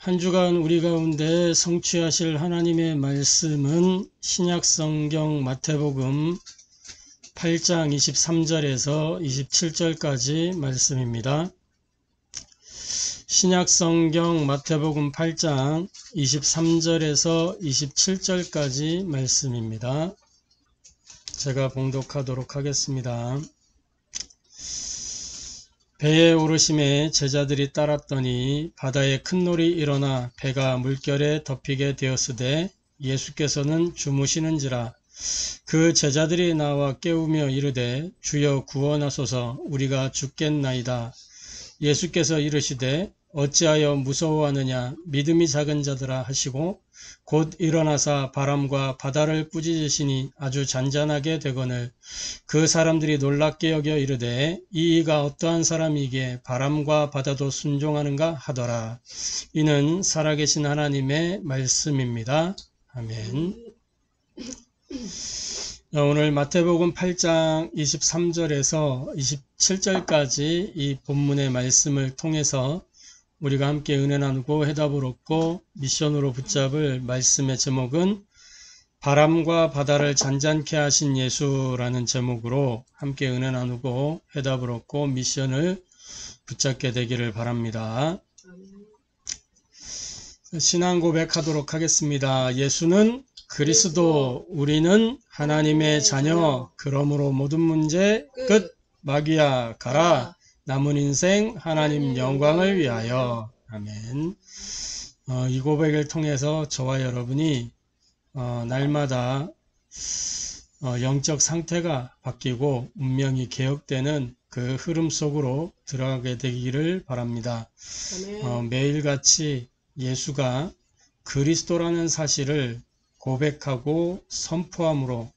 한 주간 우리 가운데 성취하실 하나님의 말씀은 신약성경 마태복음 8장 23절에서 27절까지 말씀입니다. 신약성경 마태복음 8장 23절에서 27절까지 말씀입니다. 제가 봉독하도록 하겠습니다. 배에 오르심에 제자들이 따랐더니 바다에 큰 놀이 일어나 배가 물결에 덮이게 되었으되 예수께서는 주무시는지라. 그 제자들이 나와 깨우며 이르되 주여 구원하소서, 우리가 죽겠나이다. 예수께서 이르시되 어찌하여 무서워하느냐, 믿음이 작은 자들아 하시고 곧 일어나사 바람과 바다를 꾸짖으시니 아주 잔잔하게 되거늘 그 사람들이 놀랍게 여겨 이르되 이가 어떠한 사람이기에 바람과 바다도 순종하는가 하더라. 이는 살아계신 하나님의 말씀입니다. 아멘. 오늘 마태복음 8장 23절에서 27절까지 이 본문의 말씀을 통해서 우리가 함께 은혜 나누고 해답을 얻고 미션으로 붙잡을 말씀의 제목은 바람과 바다를 잔잔케 하신 예수라는 제목으로 함께 은혜 나누고 해답을 얻고 미션을 붙잡게 되기를 바랍니다. 신앙 고백하도록 하겠습니다. 예수는 그리스도, 우리는 하나님의 자녀, 그러므로 모든 문제 끝. 마귀야 가라. 남은 인생 하나님 영광을 위하여. 아멘. 이 고백을 통해서 저와 여러분이 날마다 영적 상태가 바뀌고 운명이 개혁되는 그 흐름 속으로 들어가게 되기를 바랍니다. 매일같이 예수가 그리스도라는 사실을 고백하고 선포함으로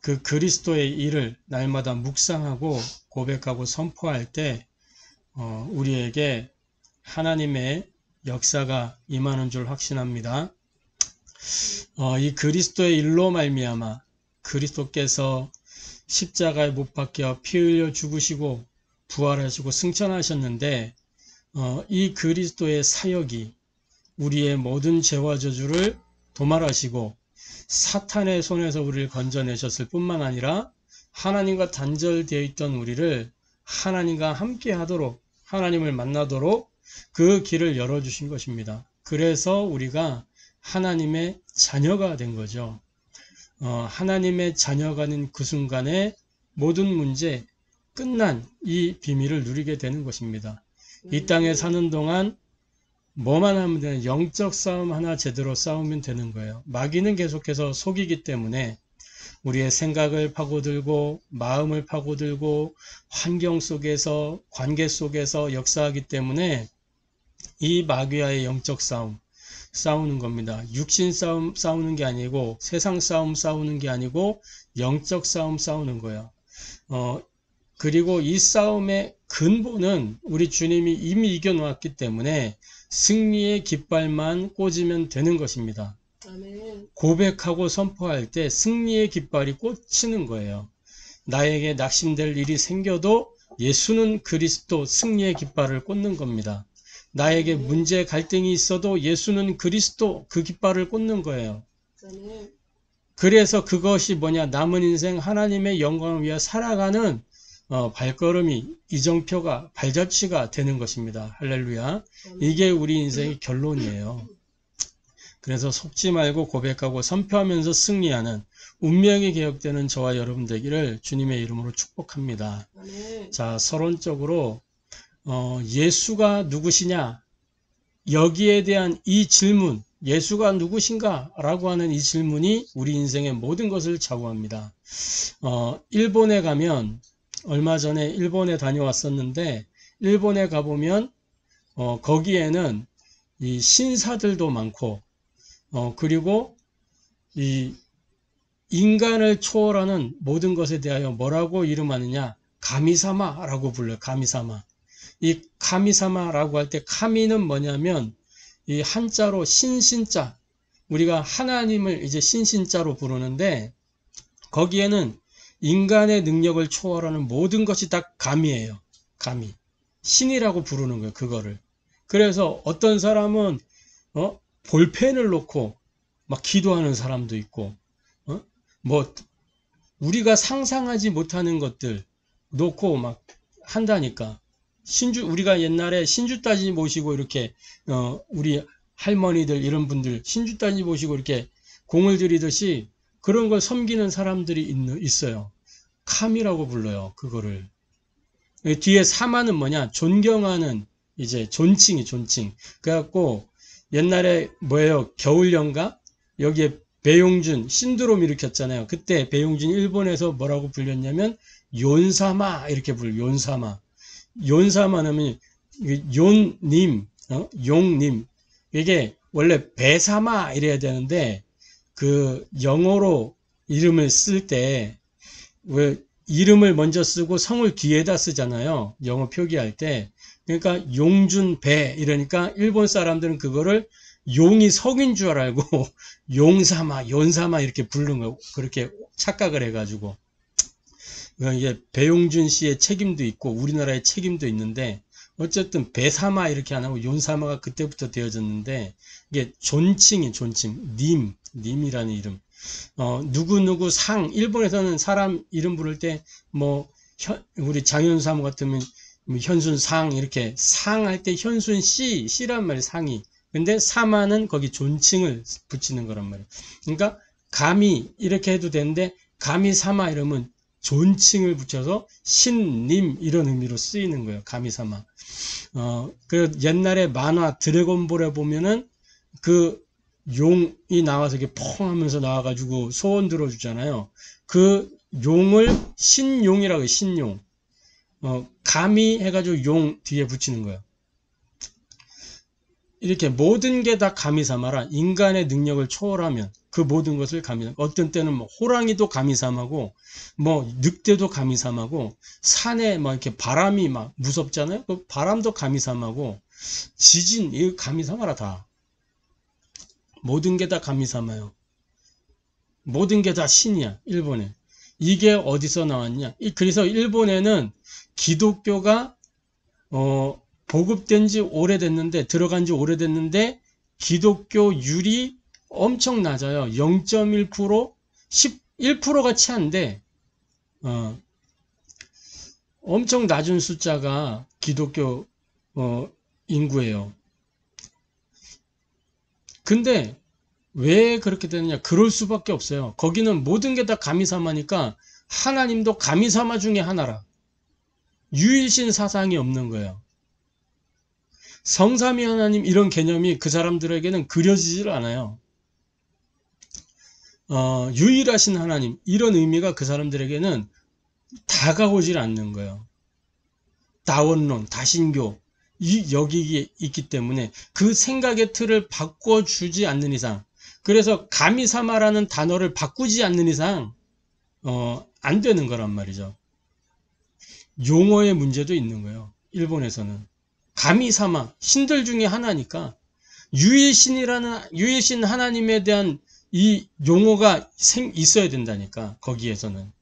그 그리스도의 일을 날마다 묵상하고 고백하고 선포할 때 우리에게 하나님의 역사가 임하는 줄 확신합니다. 이 그리스도의 일로 말미암아 그리스도께서 십자가에 못 박혀 피 흘려 죽으시고 부활하시고 승천하셨는데 이 그리스도의 사역이 우리의 모든 죄와 저주를 도말하시고 사탄의 손에서 우리를 건져내셨을 뿐만 아니라 하나님과 단절되어 있던 우리를 하나님과 함께 하도록, 하나님을 만나도록 그 길을 열어주신 것입니다. 그래서 우리가 하나님의 자녀가 된 거죠. 하나님의 자녀가 된 그 순간에 모든 문제 끝난 이 비밀을 누리게 되는 것입니다. 이 땅에 사는 동안 뭐만 하면 되는, 영적 싸움 하나 제대로 싸우면 되는 거예요. 마귀는 계속해서 속이기 때문에 우리의 생각을 파고들고 마음을 파고들고 환경 속에서 관계 속에서 역사하기 때문에 이 마귀와의 영적 싸움 싸우는 겁니다. 육신 싸움 싸우는 게 아니고 세상 싸움 싸우는 게 아니고 영적 싸움 싸우는 거예요. 그리고 이 싸움의 근본은 우리 주님이 이미 이겨놓았기 때문에 승리의 깃발만 꽂으면 되는 것입니다. 아멘. 고백하고 선포할 때 승리의 깃발이 꽂히는 거예요. 나에게 낙심될 일이 생겨도 예수는 그리스도, 승리의 깃발을 꽂는 겁니다. 나에게 문제 갈등이 있어도 예수는 그리스도, 그 깃발을 꽂는 거예요. 아멘. 그래서 그것이 뭐냐, 남은 인생 하나님의 영광을 위해 살아가는 발걸음이, 이정표가, 발자취가 되는 것입니다. 할렐루야. 이게 우리 인생의 결론이에요. 그래서 속지 말고 고백하고 선포하면서 승리하는 운명이 개혁되는 저와 여러분 되기를 주님의 이름으로 축복합니다. 자, 서론적으로 예수가 누구시냐, 여기에 대한 이 질문, 예수가 누구신가 라고 하는 이 질문이 우리 인생의 모든 것을 좌우합니다. 일본에 가면, 얼마 전에 일본에 다녀왔었는데 일본에 가보면 거기에는 이 신사들도 많고 그리고 이 인간을 초월하는 모든 것에 대하여 뭐라고 이름하느냐, 가미사마라고 불러요. 가미사마. 이 가미사마라고 할 때 카미는 뭐냐면 이 한자로 신신자, 우리가 하나님을 이제 신신자로 부르는데 거기에는 인간의 능력을 초월하는 모든 것이 다 가미예요. 가미. 신이라고 부르는 거예요. 그거를. 그래서 어떤 사람은 볼펜을 놓고 막 기도하는 사람도 있고, 뭐 우리가 상상하지 못하는 것들 놓고 막 한다니까. 우리가 옛날에 신주따지 모시고 이렇게 우리 할머니들 이런 분들 신주따지 모시고 이렇게 공을 들이듯이 그런 걸 섬기는 사람들이 있어요. 캄이라고 불러요. 그거를. 뒤에 사마는 뭐냐? 존경하는 이제 존칭이 존칭. 그래갖고 옛날에 뭐예요? 겨울연가? 여기에 배용준 신드롬 일으켰잖아요. 그때 배용준이 일본에서 뭐라고 불렸냐면 용사마 이렇게 용사마. 용사마는 용님, 용님. 이게 원래 배사마 이래야 되는데 그 영어로 이름을 쓸 때 왜 이름을 먼저 쓰고 성을 뒤에다 쓰잖아요. 영어 표기할 때. 그러니까 용준 배 이러니까 일본 사람들은 그거를 용이 성인 줄 알고 용사마, 용사마 이렇게 부르는 거 그렇게 착각을 해가지고 이게 배용준 씨의 책임도 있고 우리나라의 책임도 있는데 어쨌든 배사마 이렇게 안 하고 용사마가 그때부터 되어졌는데 이게 존칭이 존칭 님이라는 이름. 누구누구 상, 일본에서는 사람 이름 부를 때, 우리 장현수 사무 같으면, 현순 상, 이렇게 상 할 때 현순 씨란 말이에요, 상이. 근데 사마는 거기 존칭을 붙이는 거란 말이에요. 그러니까, 감히, 이렇게 해도 되는데, 감히 사마 이러면 존칭을 붙여서 신님, 이런 의미로 쓰이는 거예요, 감히 사마. 그 옛날에 만화 드래곤볼에 보면은, 용이 나와서 이렇게 퐁 하면서 나와가지고 소원 들어주잖아요. 그 용을 신용이라고 해요, 신용. 감히 해가지고 용 뒤에 붙이는 거예요. 이렇게 모든 게 다 감히 삼아라. 인간의 능력을 초월하면 그 모든 것을 감히 삼아. 어떤 때는 호랑이도 감히 삼하고, 늑대도 감히 삼하고, 산에 이렇게 바람이 막 무섭잖아요. 그 바람도 감히 삼하고, 지진, 이거 감히 삼아라 다. 모든 게 다 감히 삼아요. 모든 게 다 신이야, 일본에. 이게 어디서 나왔냐? 그래서 일본에는 기독교가, 보급된 지 오래됐는데, 들어간 지 오래됐는데, 기독교율이 엄청 낮아요. 0.1%, 11%가 채 안 돼. 엄청 낮은 숫자가 기독교, 인구예요. 근데 왜 그렇게 되느냐? 그럴 수밖에 없어요. 거기는 모든 게 다 감히 삼아니까 하나님도 감히 삼아 중에 하나라. 유일신 사상이 없는 거예요. 성삼위 하나님 이런 개념이 그 사람들에게는 그려지질 않아요. 유일하신 하나님 이런 의미가 그 사람들에게는 다가오질 않는 거예요. 다원론, 다신교 여기에 있기 때문에 그 생각의 틀을 바꿔주지 않는 이상, 그래서 감히 삼아라는 단어를 바꾸지 않는 이상 안 되는 거란 말이죠. 용어의 문제도 있는 거예요. 일본에서는 감히 삼아, 신들 중에 하나니까 유일신 하나님에 대한 이 용어가 있어야 된다니까. 거기에서는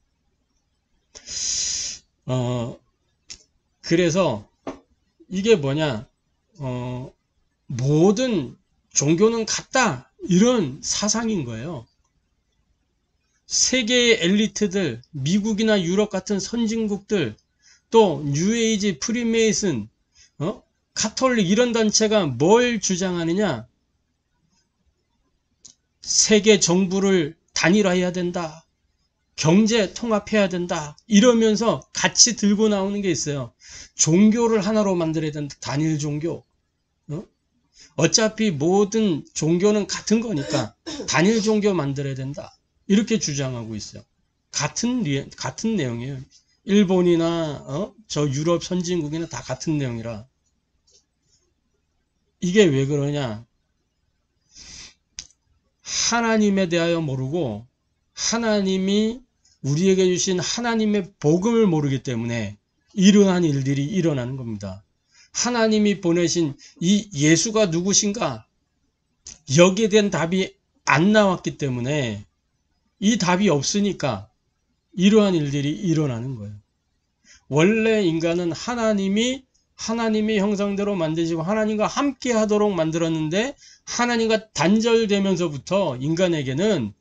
그래서 이게 뭐냐, 모든 종교는 같다, 이런 사상인 거예요. 세계의 엘리트들, 미국이나 유럽 같은 선진국들, 또 뉴에이지, 프리메이슨, 카톨릭 이런 단체가 뭘 주장하느냐? 세계 정부를 단일화해야 된다. 경제 통합해야 된다. 이러면서 같이 들고 나오는 게 있어요. 종교를 하나로 만들어야 된다. 단일 종교. 어차피 모든 종교는 같은 거니까 단일 종교 만들어야 된다. 이렇게 주장하고 있어요. 같은 내용이에요. 일본이나 저 유럽 선진국이나 다 같은 내용이라. 이게 왜 그러냐? 하나님에 대하여 모르고 하나님이 우리에게 주신 하나님의 복음을 모르기 때문에 이러한 일들이 일어나는 겁니다. 하나님이 보내신 이 예수가 누구신가? 여기에 대한 답이 안 나왔기 때문에 이 답이 없으니까 이러한 일들이 일어나는 거예요. 원래 인간은 하나님이 하나님의 형상대로 만드시고 하나님과 함께 하도록 만들었는데 하나님과 단절되면서부터 인간에게는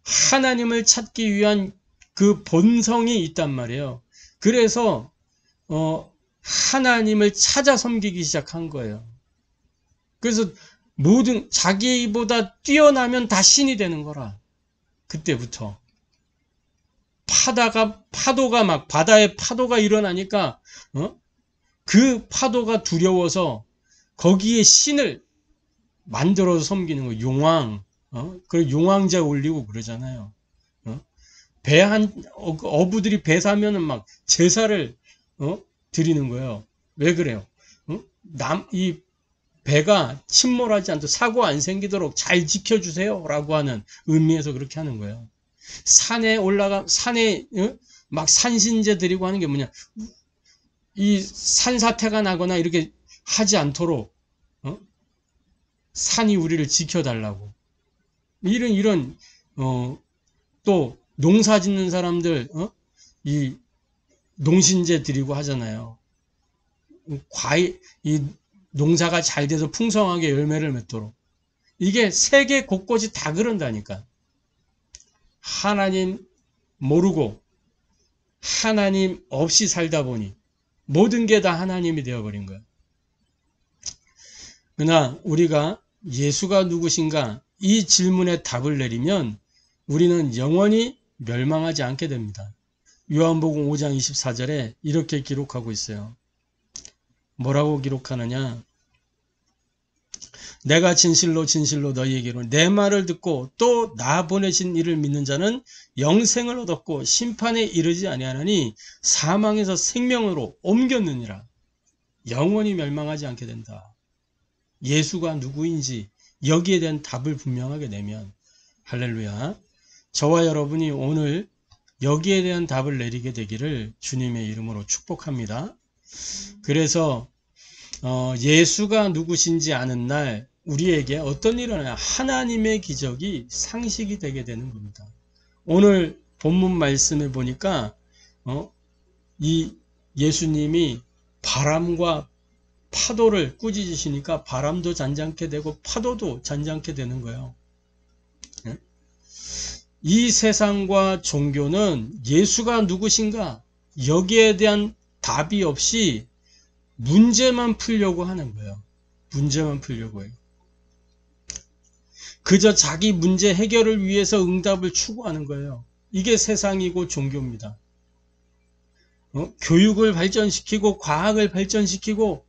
하나님을 찾기 위한 그 본성이 있단 말이에요. 그래서 하나님을 찾아 섬기기 시작한 거예요. 그래서 모든 자기보다 뛰어나면 다 신이 되는 거라. 그때부터 파도가 막 바다에 파도가 일어나니까 그 파도가 두려워서 거기에 신을 만들어서 섬기는 거. 용왕, 그 용왕제 올리고 그러잖아요. 어부들이 배 사면은 막 제사를 드리는 거예요. 왜 그래요? 이 배가 침몰하지 않도록 사고 안 생기도록 잘 지켜주세요 라고 하는 의미에서 그렇게 하는 거예요. 산에 막 산신제 드리고 하는 게 뭐냐, 이 산사태가 나거나 이렇게 하지 않도록 산이 우리를 지켜달라고. 이런 또 농사 짓는 사람들 이 농신제 드리고 하잖아요. 이 농사가 잘 돼서 풍성하게 열매를 맺도록. 이게 세계 곳곳이 다 그런다니까. 하나님 모르고 하나님 없이 살다 보니 모든 게 다 하나님이 되어버린 거야. 그러나 우리가 예수가 누구신가 이 질문에 답을 내리면 우리는 영원히 멸망하지 않게 됩니다. 요한복음 5장 24절에 이렇게 기록하고 있어요. 뭐라고 기록하느냐? 내가 진실로 진실로 너희에게로 내 말을 듣고 또 나 보내신 이를 믿는 자는 영생을 얻었고 심판에 이르지 아니하나니 사망에서 생명으로 옮겼느니라. 영원히 멸망하지 않게 된다. 예수가 누구인지 여기에 대한 답을 분명하게 내면, 할렐루야, 저와 여러분이 오늘 여기에 대한 답을 내리게 되기를 주님의 이름으로 축복합니다. 그래서 예수가 누구신지 아는 날 우리에게 어떤 일이 일어나냐, 하나님의 기적이 상식이 되게 되는 겁니다. 오늘 본문 말씀에 보니까 이 예수님이 바람과 파도를 꾸짖으시니까 바람도 잔잔케 되고 파도도 잔잔케 되는 거예요. 이 세상과 종교는 예수가 누구신가 여기에 대한 답이 없이 문제만 풀려고 하는 거예요. 문제만 풀려고 해요. 그저 자기 문제 해결을 위해서 응답을 추구하는 거예요. 이게 세상이고 종교입니다. 교육을 발전시키고 과학을 발전시키고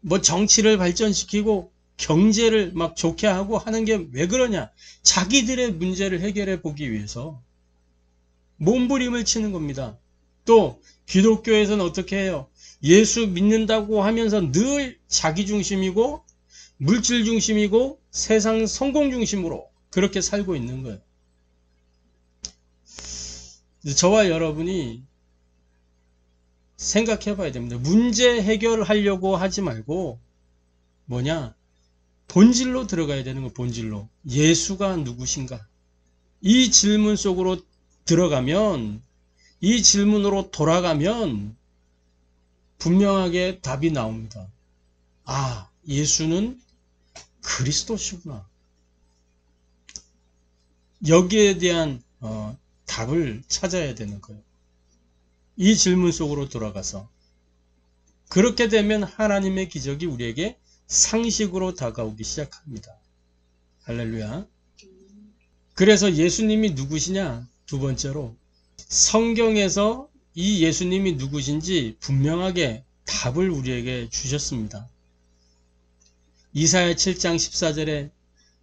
뭐 정치를 발전시키고 경제를 막 좋게 하고 하는 게 왜 그러냐? 자기들의 문제를 해결해 보기 위해서 몸부림을 치는 겁니다. 또 기독교에서는 어떻게 해요? 예수 믿는다고 하면서 늘 자기 중심이고 물질 중심이고 세상 성공 중심으로 그렇게 살고 있는 거예요. 저와 여러분이 생각해 봐야 됩니다. 문제 해결하려고 하지 말고 뭐냐? 본질로 들어가야 되는 거. 본질로. 예수가 누구신가? 이 질문 속으로 들어가면, 이 질문으로 돌아가면 분명하게 답이 나옵니다. 아, 예수는 그리스도시구나. 여기에 대한 답을 찾아야 되는 거예요. 이 질문 속으로 돌아가서. 그렇게 되면 하나님의 기적이 우리에게 상식으로 다가오기 시작합니다. 할렐루야. 그래서 예수님이 누구시냐? 두 번째로 성경에서 이 예수님이 누구신지 분명하게 답을 우리에게 주셨습니다. 이사야 7장 14절에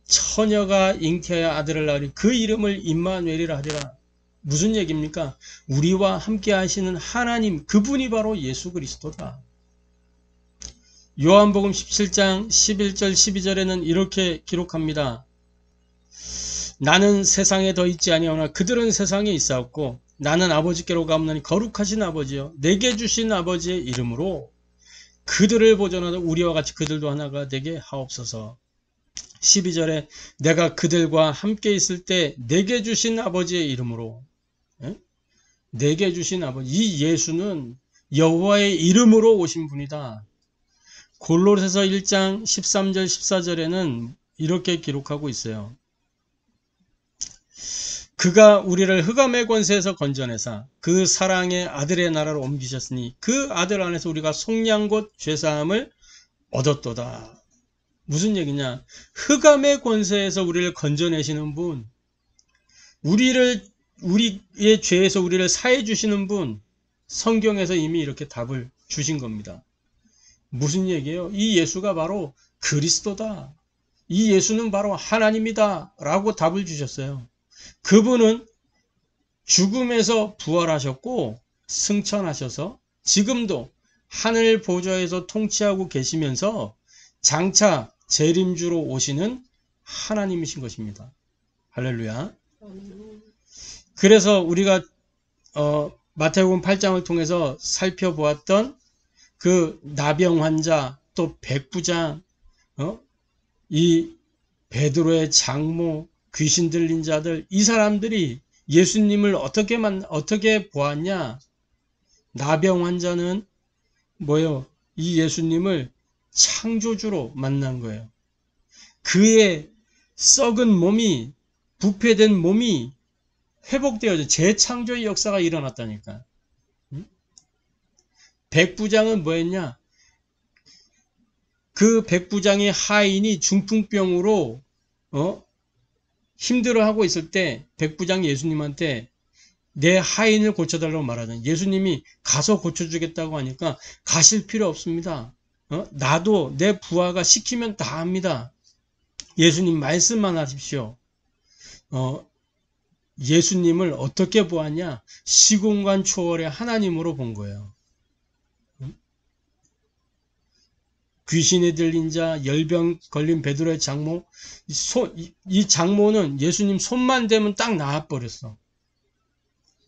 처녀가 잉태하여 아들을 낳으리 그 이름을 임마누엘이라 하리라. 무슨 얘기입니까? 우리와 함께 하시는 하나님, 그분이 바로 예수 그리스도다. 요한복음 17장 11절 12절에는 이렇게 기록합니다. 나는 세상에 더 있지 아니하오나 그들은 세상에 있사옵고 나는 아버지께로 가옵나니 거룩하신 아버지여 내게 주신 아버지의 이름으로 그들을 보존하여 우리와 같이 그들도 하나가 되게 하옵소서. 12절에 내가 그들과 함께 있을 때 내게 주신 아버지의 이름으로, 내게 주신 아버지, 이 예수는 여호와의 이름으로 오신 분이다. 골로새서 1장 13절 14절에는 이렇게 기록하고 있어요. 그가 우리를 흑암의 권세에서 건져내사 그 사랑의 아들의 나라로 옮기셨으니 그 아들 안에서 우리가 속량 곧 죄사함을 얻었도다. 무슨 얘기냐? 흑암의 권세에서 우리를 건져내시는 분, 우리의 죄에서 우리를 사해 주시는 분, 성경에서 이미 이렇게 답을 주신 겁니다. 무슨 얘기예요? 이 예수가 바로 그리스도다. 이 예수는 바로 하나님이다. 라고 답을 주셨어요. 그분은 죽음에서 부활하셨고 승천하셔서 지금도 하늘 보좌에서 통치하고 계시면서 장차 재림주로 오시는 하나님이신 것입니다. 할렐루야. 그래서 우리가 마태복음 8장을 통해서 살펴보았던 그 나병 환자, 또 백부장, 이 베드로의 장모, 귀신 들린 자들, 이 사람들이 예수님을 어떻게 보았냐? 나병 환자는 뭐예요? 이 예수님을 창조주로 만난 거예요. 그의 썩은 몸이, 부패된 몸이 회복되어져 재창조의 역사가 일어났다니까. 백부장은 뭐였냐? 그 백부장의 하인이 중풍병으로 힘들어하고 있을 때 백부장이 예수님한테 내 하인을 고쳐달라고 말하잖아요. 예수님이 가서 고쳐주겠다고 하니까 가실 필요 없습니다. 나도 내 부하가 시키면 다 합니다. 예수님 말씀만 하십시오. 예수님을 어떻게 보았냐? 시공간 초월의 하나님으로 본 거예요. 귀신에 들린 자, 열병 걸린 베드로의 장모, 이 장모는 예수님 손만 대면 딱 나아버렸어.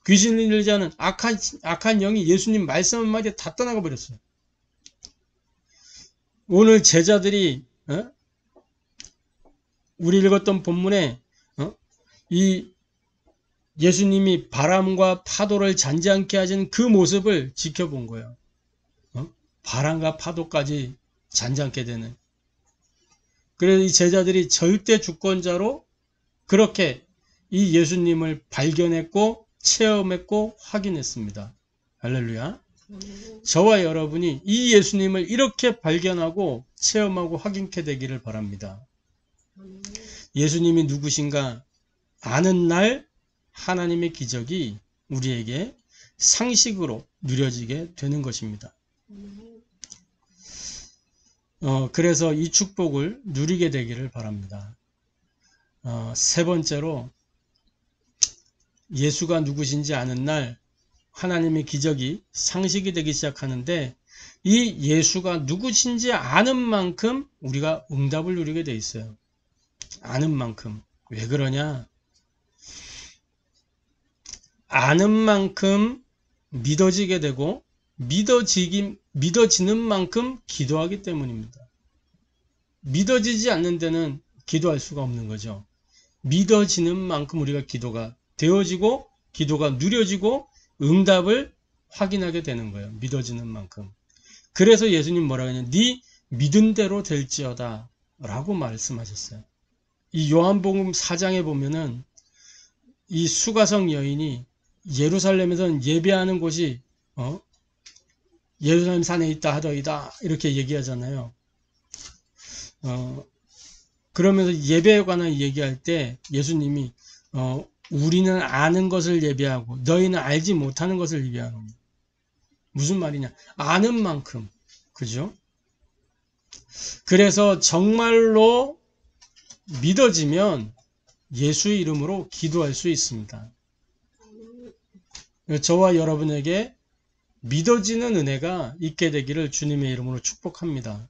귀신 들린 자는 악한 영이 예수님 말씀 한마디에 다 떠나가 버렸어요. 오늘 제자들이 우리 읽었던 본문에 이 예수님이 바람과 파도를 잔잔케 하신 그 모습을 지켜본 거예요. 바람과 파도까지 잔잔케 되는. 그래서 이 제자들이 절대 주권자로 그렇게 이 예수님을 발견했고 체험했고 확인했습니다. 할렐루야. 저와 여러분이 이 예수님을 이렇게 발견하고 체험하고 확인케 되기를 바랍니다. 예수님이 누구신가 아는 날 하나님의 기적이 우리에게 상식으로 누려지게 되는 것입니다. 그래서 이 축복을 누리게 되기를 바랍니다. 세 번째로 예수가 누구신지 아는 날 하나님의 기적이 상식이 되기 시작하는데 이 예수가 누구신지 아는 만큼 우리가 응답을 누리게 돼 있어요. 아는 만큼. 왜 그러냐? 아는 만큼 믿어지게 되고 믿어지는 만큼 기도하기 때문입니다. 믿어지지 않는 데는 기도할 수가 없는 거죠. 믿어지는 만큼 우리가 기도가 되어지고 기도가 누려지고 응답을 확인하게 되는 거예요. 믿어지는 만큼. 그래서 예수님 뭐라고 하냐? 네 믿은 대로 될지어다 라고 말씀하셨어요. 이 요한복음 4장에 보면은 이 수가성 여인이 예루살렘에서는 예배하는 곳이 예루살렘 산에 있다 하더이다 이렇게 얘기하잖아요. 그러면서 예배에 관한 얘기할 때 예수님이 우리는 아는 것을 예배하고 너희는 알지 못하는 것을 예배하는 무슨 말이냐? 아는 만큼. 그죠? 그래서 정말로 믿어지면 예수의 이름으로 기도할 수 있습니다. 저와 여러분에게 믿어지는 은혜가 있게 되기를 주님의 이름으로 축복합니다.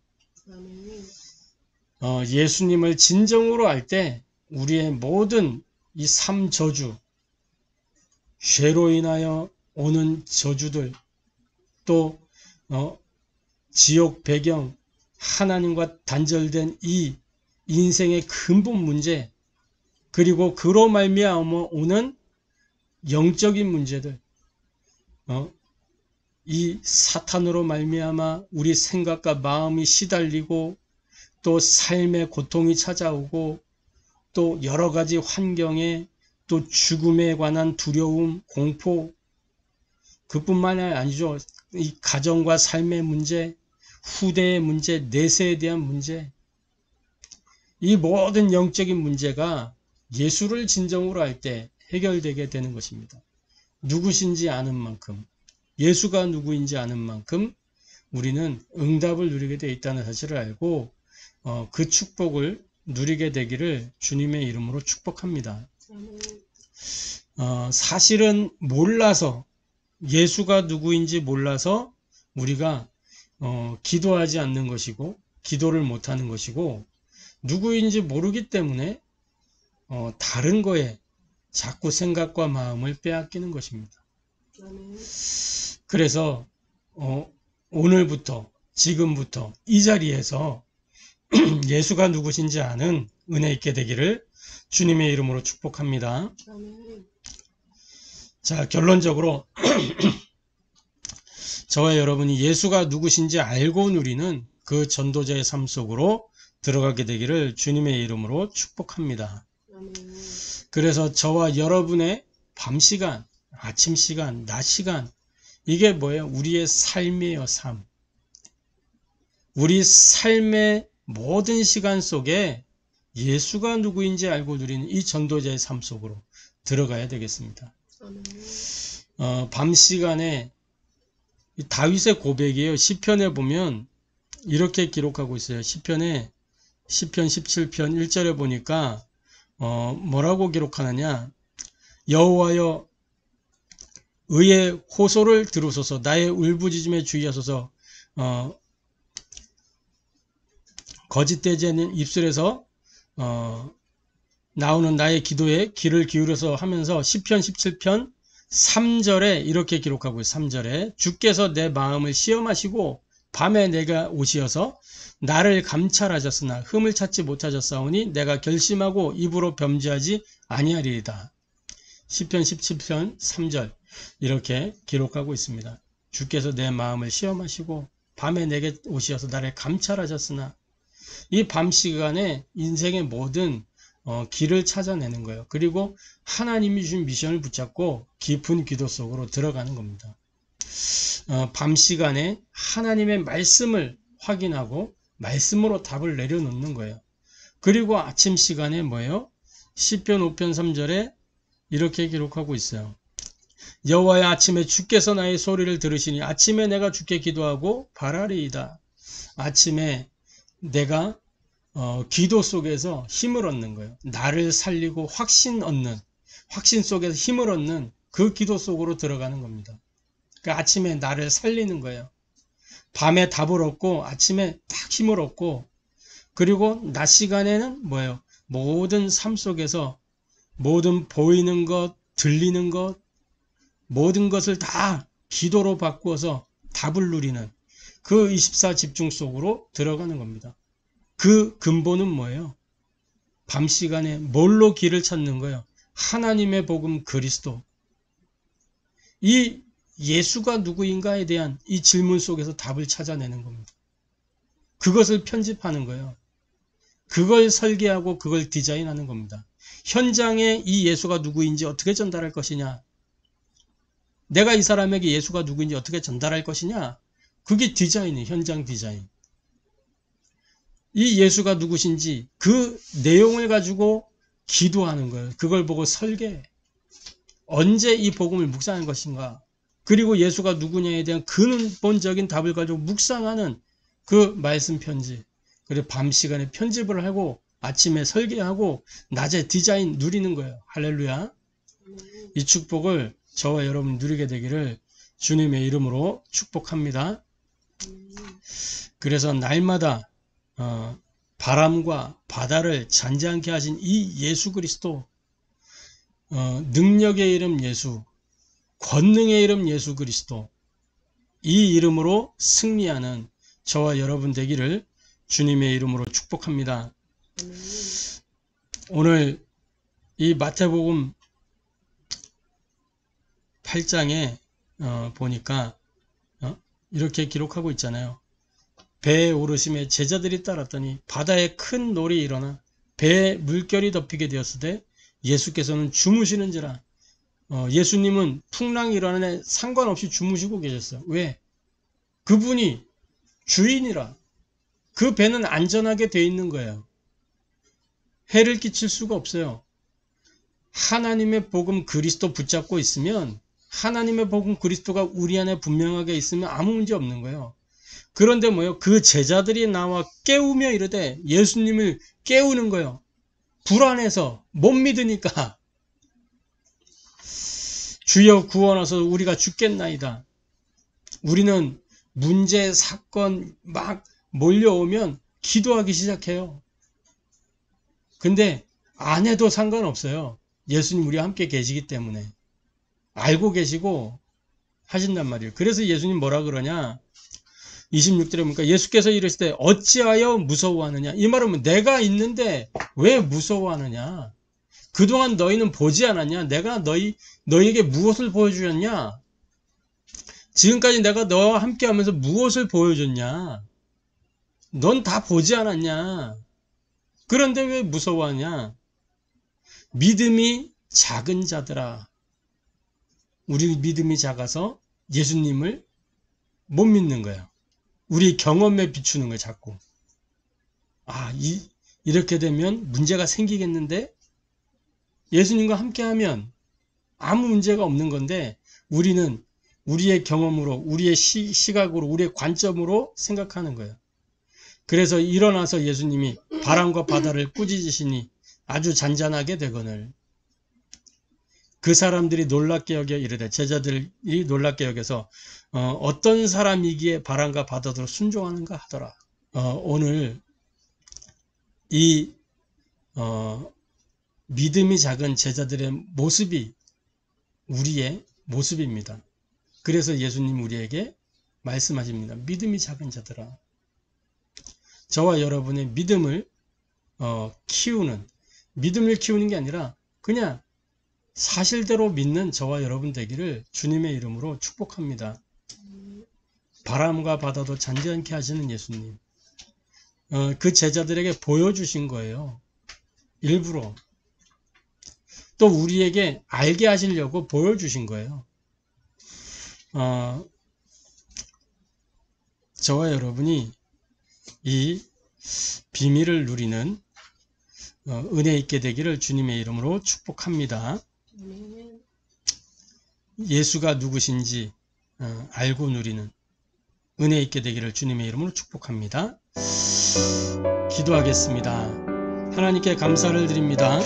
예수님을 진정으로 알 때 우리의 모든 이 삶 저주, 죄로 인하여 오는 저주들, 또 지옥 배경, 하나님과 단절된 이 인생의 근본 문제, 그리고 그로 말미암아 오는 영적인 문제들, 이 사탄으로 말미암아 우리 생각과 마음이 시달리고 또 삶의 고통이 찾아오고 또 여러 가지 환경에 또 죽음에 관한 두려움, 공포, 그뿐만이 아니죠. 이 가정과 삶의 문제, 후대의 문제, 내세에 대한 문제, 이 모든 영적인 문제가 예수를 진정으로 알 때 해결되게 되는 것입니다. 누구신지 아는 만큼, 예수가 누구인지 아는 만큼 우리는 응답을 누리게 되어 있다는 사실을 알고 그 축복을 누리게 되기를 주님의 이름으로 축복합니다. 사실은 몰라서, 예수가 누구인지 몰라서 우리가 기도하지 않는 것이고 기도를 못하는 것이고, 누구인지 모르기 때문에 다른 거에 자꾸 생각과 마음을 빼앗기는 것입니다. 그래서 오늘부터, 지금부터 이 자리에서 예수가 누구신지 아는 은혜 있게 되기를 주님의 이름으로 축복합니다. 자, 결론적으로 저와 여러분이 예수가 누구신지 알고 누리는 그 전도자의 삶 속으로 들어가게 되기를 주님의 이름으로 축복합니다. 그래서 저와 여러분의 밤 시간, 아침 시간, 낮 시간, 이게 뭐예요? 우리의 삶이에요, 삶. 우리 삶의 모든 시간 속에 예수가 누구인지 알고 누리는 이 전도자의 삶 속으로 들어가야 되겠습니다. 밤 시간에 다윗의 고백이에요. 시편에 보면 이렇게 기록하고 있어요. 시편 17편 1절에 보니까 뭐라고 기록하느냐? 여호와여 의의 호소를 들으소서, 나의 울부짖음에 주의하소서. 거짓되지 않는 입술에서 나오는 나의 기도에 귀를 기울여서 하면서 시편 17편 3절에 이렇게 기록하고 있어요. 3절에 주께서 내 마음을 시험하시고 밤에 내가 오시어서 나를 감찰하셨으나 흠을 찾지 못하셨사오니 내가 결심하고 입으로 범죄하지 아니하리이다. 시편 17편 3절 이렇게 기록하고 있습니다. 주께서 내 마음을 시험하시고 밤에 내게 오시어서 나를 감찰하셨으나, 이 밤 시간에 인생의 모든 길을 찾아내는 거예요. 그리고 하나님이 주신 미션을 붙잡고 깊은 기도 속으로 들어가는 겁니다. 밤 시간에 하나님의 말씀을 확인하고 말씀으로 답을 내려놓는 거예요. 그리고 아침 시간에 뭐예요? 시편 5편 3절에 이렇게 기록하고 있어요. 여호와의 아침에 주께서 나의 소리를 들으시니 아침에 내가 주께 기도하고 바라리이다. 아침에 내가 기도 속에서 힘을 얻는 거예요. 나를 살리고 확신 속에서 힘을 얻는 그 기도 속으로 들어가는 겁니다. 그러니까 아침에 나를 살리는 거예요. 밤에 답을 얻고 아침에 딱 힘을 얻고, 그리고 낮 시간에는 뭐예요? 모든 삶 속에서 모든 보이는 것, 들리는 것, 모든 것을 다 기도로 바꾸어서 답을 누리는 그 24 집중 속으로 들어가는 겁니다. 그 근본은 뭐예요? 밤 시간에 뭘로 길을 찾는 거예요? 하나님의 복음 그리스도. 이 예수가 누구인가에 대한 이 질문 속에서 답을 찾아내는 겁니다. 그것을 편집하는 거예요. 그걸 설계하고 그걸 디자인하는 겁니다. 현장에 이 예수가 누구인지 어떻게 전달할 것이냐? 내가 이 사람에게 예수가 누구인지 어떻게 전달할 것이냐? 그게 디자인이에요. 현장 디자인. 이 예수가 누구신지 그 내용을 가지고 기도하는 거예요. 그걸 보고 설계해. 언제 이 복음을 묵상할 것인가? 그리고 예수가 누구냐에 대한 근본적인 답을 가지고 묵상하는 그 말씀 편지. 그리고 밤 시간에 편집을 하고 아침에 설계하고 낮에 디자인 누리는 거예요. 할렐루야. 이 축복을 저와 여러분 누리게 되기를 주님의 이름으로 축복합니다. 그래서 날마다 바람과 바다를 잔잔케 하신 이 예수 그리스도, 능력의 이름 예수, 권능의 이름 예수 그리스도, 이 이름으로 승리하는 저와 여러분 되기를 주님의 이름으로 축복합니다. 오늘 이 마태복음 8장에 보니까 이렇게 기록하고 있잖아요. 배에 오르심에 제자들이 따랐더니 바다에 큰 놀이 일어나 배에 물결이 덮이게 되었을 때 예수께서는 주무시는지라. 예수님은 풍랑이 일어나는 상관없이 주무시고 계셨어요. 왜? 그분이 주인이라. 그 배는 안전하게 되어 있는 거예요. 해를 끼칠 수가 없어요. 하나님의 복음 그리스도 붙잡고 있으면, 하나님의 복음 그리스도가 우리 안에 분명하게 있으면 아무 문제 없는 거예요. 그런데 뭐요? 그 제자들이 나와 깨우며 이르되, 예수님을 깨우는 거예요. 불안해서 못 믿으니까. 주여 구원하소서, 우리가 죽겠나이다. 우리는 문제, 사건 막 몰려오면 기도하기 시작해요. 근데 안 해도 상관없어요. 예수님 우리와 함께 계시기 때문에. 알고 계시고 하신단 말이에요. 그래서 예수님 뭐라 그러냐? 26절에 보니까 예수께서 이르실 때 어찌하여 무서워하느냐? 이 말은 내가 있는데 왜 무서워하느냐? 그동안 너희는 보지 않았냐? 내가 너희에게 무엇을 보여주었냐? 지금까지 내가 너와 함께 하면서 무엇을 보여줬냐? 넌 다 보지 않았냐? 그런데 왜 무서워하냐? 믿음이 작은 자들아. 우리 믿음이 작아서 예수님을 못 믿는 거예요. 우리 경험에 비추는 거예요, 자꾸. 이렇게 되면 문제가 생기겠는데? 예수님과 함께 하면 아무 문제가 없는 건데, 우리는 우리의 경험으로, 우리의 시각으로, 우리의 관점으로 생각하는 거예요. 그래서 일어나서 예수님이 바람과 바다를 꾸짖으시니 아주 잔잔하게 되거늘. 그 사람들이 놀랍게 여겨 이르되, 제자들이 놀랍게 여겨서 어떤 사람이기에 바람과 바다도 순종하는가 하더라. 오늘 이 믿음이 작은 제자들의 모습이 우리의 모습입니다. 그래서 예수님 우리에게 말씀하십니다. 믿음이 작은 자들아. 저와 여러분의 믿음을 믿음을 키우는 게 아니라 그냥 사실대로 믿는 저와 여러분 되기를 주님의 이름으로 축복합니다. 바람과 바다도 잔잔케 하시는 예수님. 그 제자들에게 보여주신 거예요. 일부러. 또 우리에게 알게 하시려고 보여주신 거예요. 저와 여러분이 이 비밀을 누리는 은혜 있게 되기를 주님의 이름으로 축복합니다. 예수가 누구신지 알고 누리는 은혜 있게 되기를 주님의 이름으로 축복합니다. 기도하겠습니다. 하나님께 감사를 드립니다.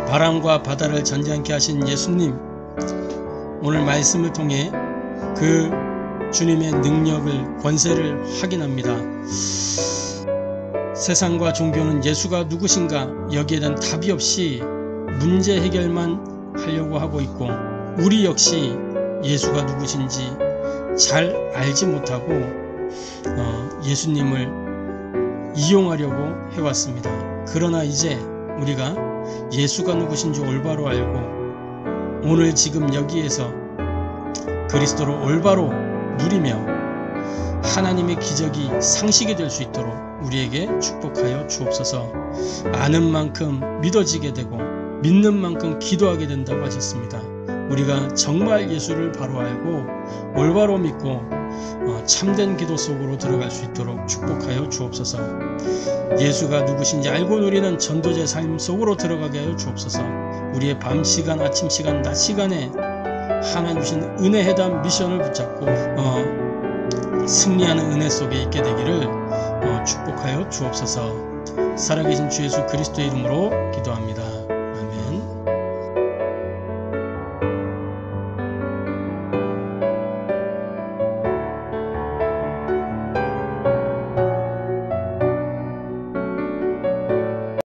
바람과 바다를 잔잔케 하신 예수님, 오늘 말씀을 통해 그 주님의 능력을, 권세를 확인합니다. 세상과 종교는 예수가 누구신가 여기에 대한 답이 없이 문제 해결만 하려고 하고 있고, 우리 역시 예수가 누구신지 잘 알지 못하고 예수님을 이용하려고 해왔습니다. 그러나 이제 우리가 예수가 누구신지 올바로 알고 오늘 지금 여기에서 그리스도를 올바로 누리며 하나님의 기적이 상식이 될 수 있도록 우리에게 축복하여 주옵소서. 아는 만큼 믿어지게 되고 믿는 만큼 기도하게 된다고 하셨습니다. 우리가 정말 예수를 바로 알고 올바로 믿고 참된 기도 속으로 들어갈 수 있도록 축복하여 주옵소서. 예수가 누구신지 알고 누리는 전도자의 삶 속으로 들어가게 하여 주옵소서. 우리의 밤 시간, 아침 시간, 낮 시간에 하나님 주신 은혜 해담 미션을 붙잡고 승리하는 은혜 속에 있게 되기를 축복하여 주옵소서. 살아계신 주 예수 그리스도의 이름으로 기도합니다.